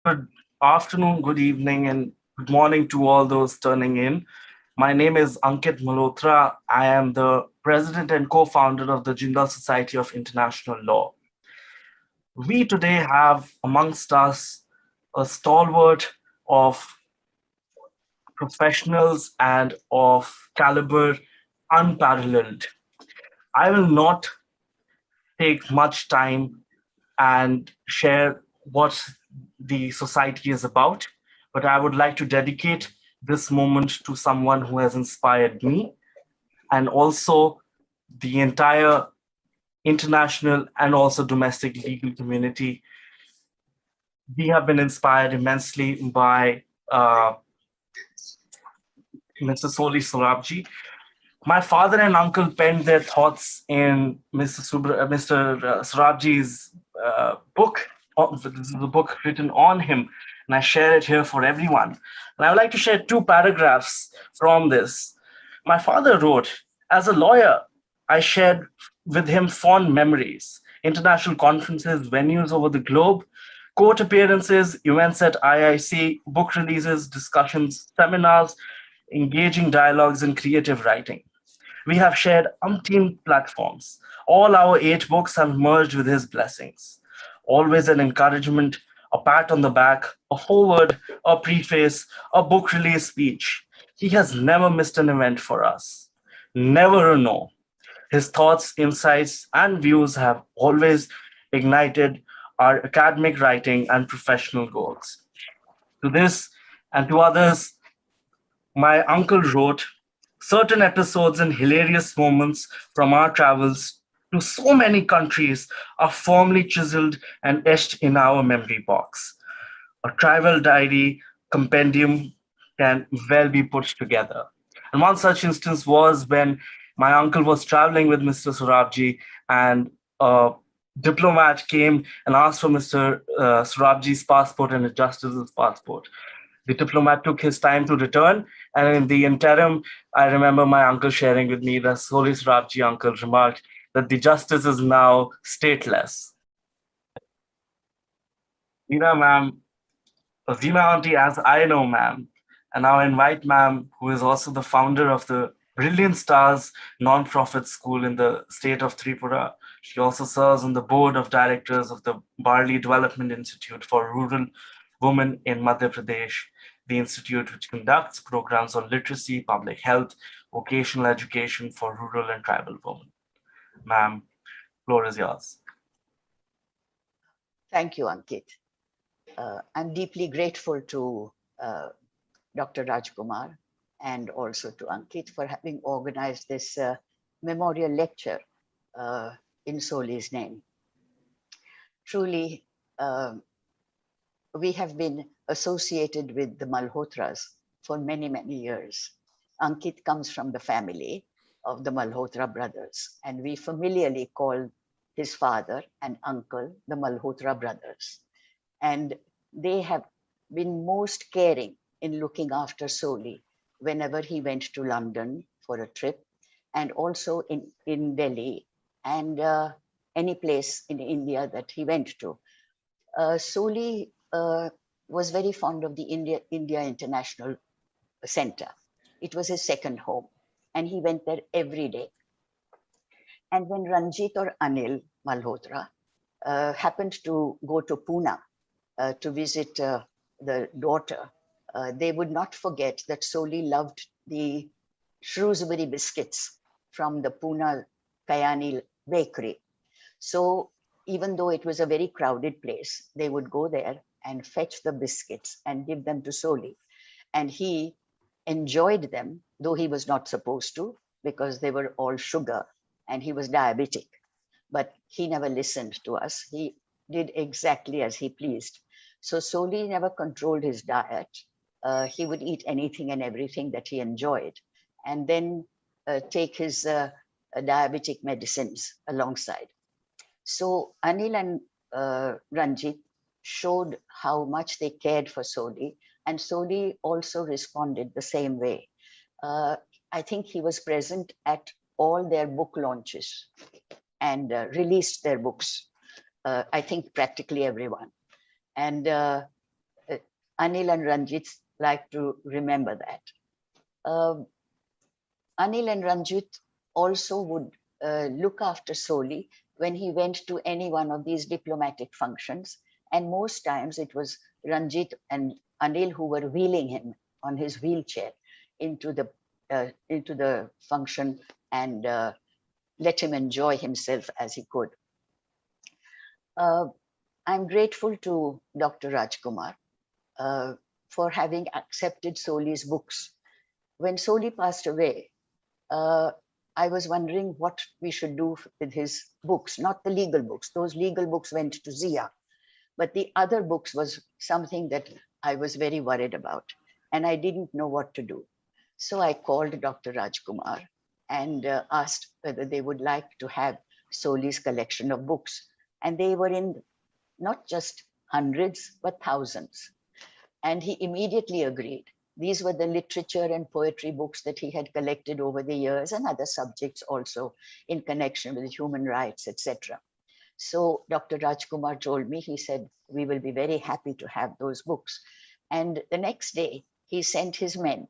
Good afternoon, good evening, and good morning to all those turning in. My name is Ankit Malhotra. I am the president and co founder of the Jindal Society of International Law. We today have amongst us a stalwart of professionals and of caliber unparalleled. I will not take much time and share what the society is about. But I would like to dedicate this moment to someone who has inspired me and also the entire international and also domestic legal community. We have been inspired immensely by Mr. Soli Sorabjee. My father and uncle penned their thoughts in Mr. Sorabjee's book. This is a book written on him, and I share it here for everyone. And I would like to share two paragraphs from this. My father wrote, as a lawyer, I shared with him fond memories, international conferences, venues over the globe, court appearances, events at IIC, book releases, discussions, seminars, engaging dialogues, and creative writing. We have shared umpteen platforms. All our 8 books have merged with his blessings. Always an encouragement, a pat on the back, a foreword, a preface, a book release speech. He has never missed an event for us. Never a no. His thoughts, insights, and views have always ignited our academic writing and professional goals. To this and to others, my uncle wrote certain episodes and hilarious moments from our travels to so many countries are firmly chiseled and etched in our memory box. A travel diary compendium can well be put together. And one such instance was when my uncle was traveling with Mr. Sorabjee, and a diplomat came and asked for Mr. Sorabjee's passport and adjusted his passport. The diplomat took his time to return, and in the interim, I remember my uncle sharing with me that Soli Sorabjee uncle remarked that the justice is now stateless. Zena ma'am, Zena auntie, as I know ma'am, and now invite ma'am, who is also the founder of the Brilliant Stars non-profit school in the state of Tripura. She also serves on the board of directors of the Barley Development Institute for Rural Women in Madhya Pradesh, the institute which conducts programs on literacy, public health, vocational education for rural and tribal women. Ma'am, floor is yours. Thank you, Ankit. I'm deeply grateful to Dr. Rajkumar and also to Ankit for having organized this memorial lecture uh, in Soli's name. Truly, uh, we have been associated with the Malhotras for many, many years. Ankit comes from the family of the Malhotra brothers, and we familiarly call his father and uncle the Malhotra brothers. And they have been most caring in looking after Soli whenever he went to London for a trip, and also in Delhi and any place in India that he went to. Soli was very fond of the India International Center. It was his second home, and he went there every day. And when Ranjit or Anil Malhotra happened to go to Pune to visit the daughter, they would not forget that Soli loved the Shrewsbury biscuits from the Pune Kayani bakery. So even though it was a very crowded place, they would go there and fetch the biscuits and give them to Soli. And he enjoyed them, though he was not supposed to, because they were all sugar and he was diabetic. But he never listened to us. He did exactly as he pleased. So Soli never controlled his diet. He would eat anything and everything that he enjoyed, and then take his diabetic medicines alongside. So Anil and Ranjit showed how much they cared for Soli, and Soli also responded the same way. Uh, I think he was present at all their book launches and released their books. I think practically everyone. And Anil and Ranjit like to remember that. Anil and Ranjit also would look after Soli when he went to any one of these diplomatic functions. And most times it was Ranjit and Anil who were wheeling him on his wheelchair into the function and let him enjoy himself as he could. I'm grateful to Dr. Rajkumar for having accepted Soli's books. When Soli passed away, I was wondering what we should do with his books, not the legal books. Those legal books went to Zia, but the other books was something that I was very worried about, and I didn't know what to do. So I called Dr. Rajkumar and asked whether they would like to have Soli's collection of books. And they were in not just hundreds, but thousands. And he immediately agreed. These were the literature and poetry books that he had collected over the years, and other subjects also in connection with human rights, etc. So Dr. Rajkumar told me, he said, we will be very happy to have those books. And the next day, he sent his men.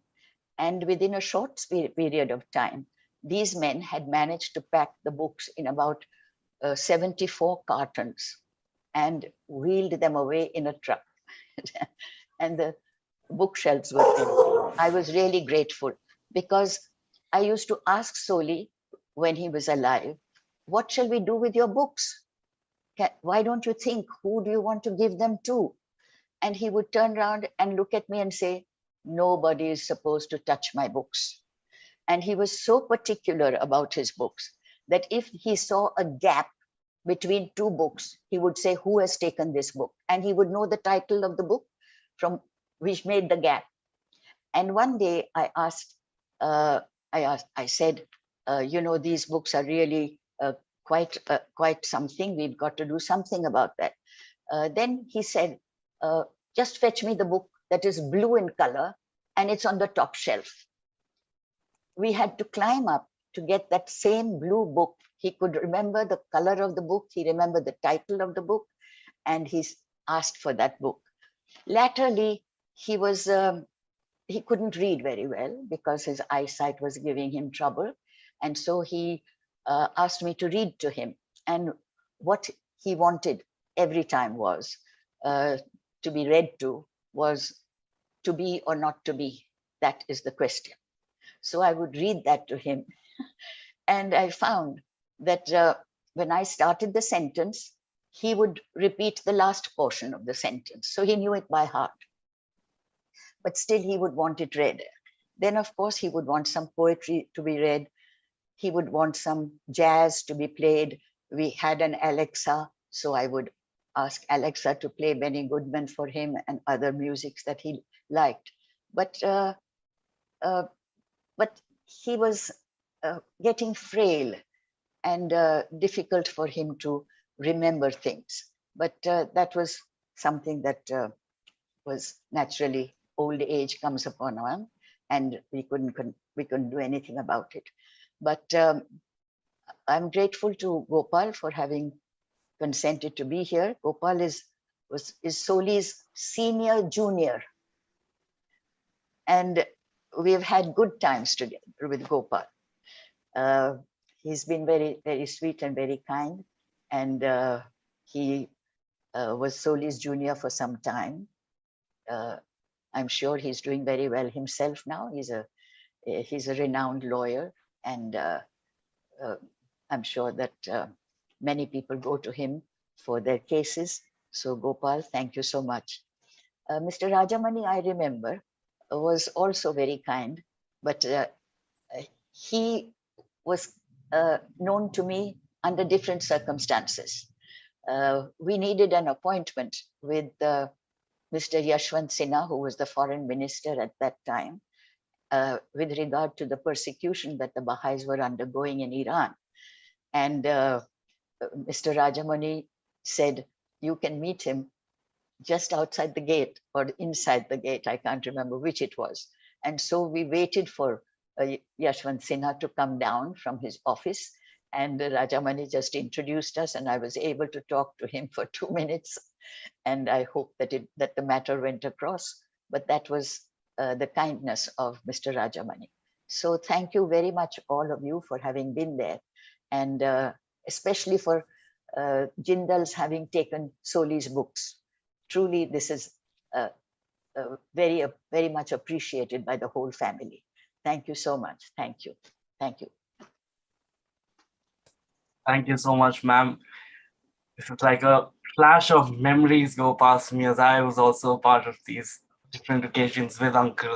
And within a short period of time, these men had managed to pack the books in about 74 cartons and wheeled them away in a truck. And the bookshelves were empty. I was really grateful because I used to ask Soli when he was alive, what shall we do with your books? Why don't you think, who do you want to give them to? And he would turn around and look at me and say, nobody is supposed to touch my books. And he was so particular about his books that if he saw a gap between two books, he would say, who has taken this book? And he would know the title of the book from which made the gap. And one day I said, these books are really quite something. We've got to do something about that. Then he said, just fetch me the book that is blue in color and it's on the top shelf. We had to climb up to get that same blue book. He could remember the color of the book. He remembered the title of the book, and he asked for that book. Latterly, he couldn't read very well because his eyesight was giving him trouble. And so he asked me to read to him. And what he wanted every time was to be read to was to be or not to be. That is the question. So I would read that to him. And I found that when I started the sentence, he would repeat the last portion of the sentence. So he knew it by heart. But still he would want it read. Then, of course, he would want some poetry to be read. He would want some jazz to be played. We had an Alexa, so I would ask Alexa to play Benny Goodman for him and other musics that he liked. But he was getting frail and difficult for him to remember things. But that was something that was naturally, old age comes upon one, and we couldn't do anything about it. But I'm grateful to Gopal for having consented to be here. Gopal is Soli's senior junior, and we have had good times together with Gopal. He's been very, very sweet and very kind, and he was Soli's junior for some time. I'm sure he's doing very well himself now. He's a renowned lawyer, and I'm sure that many people go to him for their cases. So Gopal, thank you so much. Mr. Rajamani, I remember, was also very kind, but he was known to me under different circumstances. We needed an appointment with Mr. Yashwant Sinha, who was the foreign minister at that time, with regard to the persecution that the Baha'is were undergoing in Iran. And Mr. Rajamani said, you can meet him just outside the gate or inside the gate. I can't remember which it was. And so we waited for Yashwant Sinha to come down from his office. And Rajamani just introduced us, and I was able to talk to him for 2 minutes And I hope that the matter went across, but that was the kindness of Mr. Rajamani. So thank you very much, all of you, for having been there, and especially for Jindal's having taken Soli's books. Truly, this is very much appreciated by the whole family. Thank you so much. Thank you. Thank you. Thank you so much, ma'am. This is like a flash of memories go past me, as I was also part of these different occasions with Uncle.